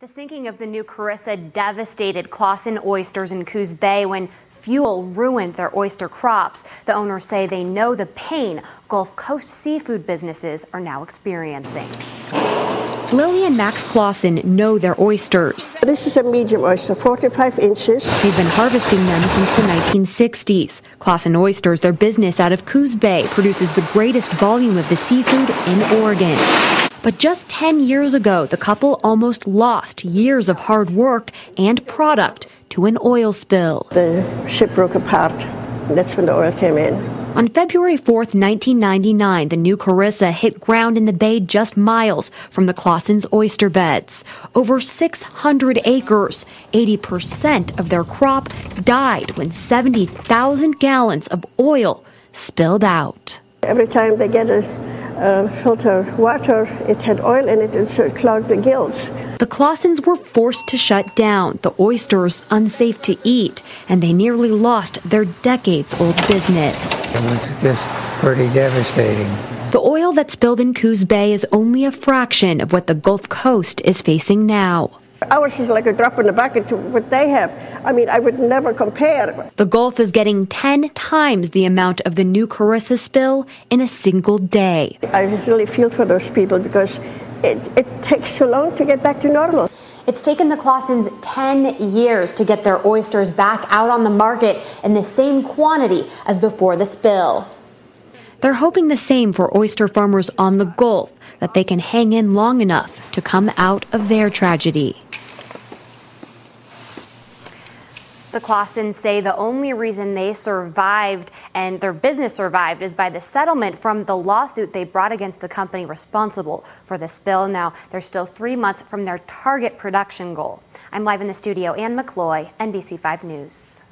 The sinking of the new Carissa devastated Clawson oysters in Coos Bay when fuel ruined their oyster crops. The owners say they know the pain Gulf Coast seafood businesses are now experiencing. Lily and Max Clawson know their oysters. This is a medium oyster, 45 inches. They've been harvesting them since the 1960s. Clawson Oysters, their business out of Coos Bay, produces the greatest volume of the seafood in Oregon. But just 10 years ago, the couple almost lost years of hard work and product to an oil spill. The ship broke apart. That's when the oil came in. On February 4th, 1999, the new Carissa hit ground in the bay just miles from the Clawson's oyster beds. Over 600 acres, 80% of their crop died when 70,000 gallons of oil spilled out. Every time they get a filter water, it had oil in it and so it clogged the gills. The Clawsons were forced to shut down, the oysters unsafe to eat, and they nearly lost their decades-old business. It was just pretty devastating. The oil that spilled in Coos Bay is only a fraction of what the Gulf Coast is facing now. Ours is like a drop in the bucket to what they have. I mean, I would never compare. The Gulf is getting 10 times the amount of the new Carissa spill in a single day. I really feel for those people because it takes so long to get back to normal. It's taken the Clawsons 10 years to get their oysters back out on the market in the same quantity as before the spill. They're hoping the same for oyster farmers on the Gulf, that they can hang in long enough to come out of their tragedy. The Clawsons say the only reason they survived and their business survived is by the settlement from the lawsuit they brought against the company responsible for the spill. Now, they're still 3 months from their target production goal. I'm live in the studio, Ann McCloy, NBC5 News.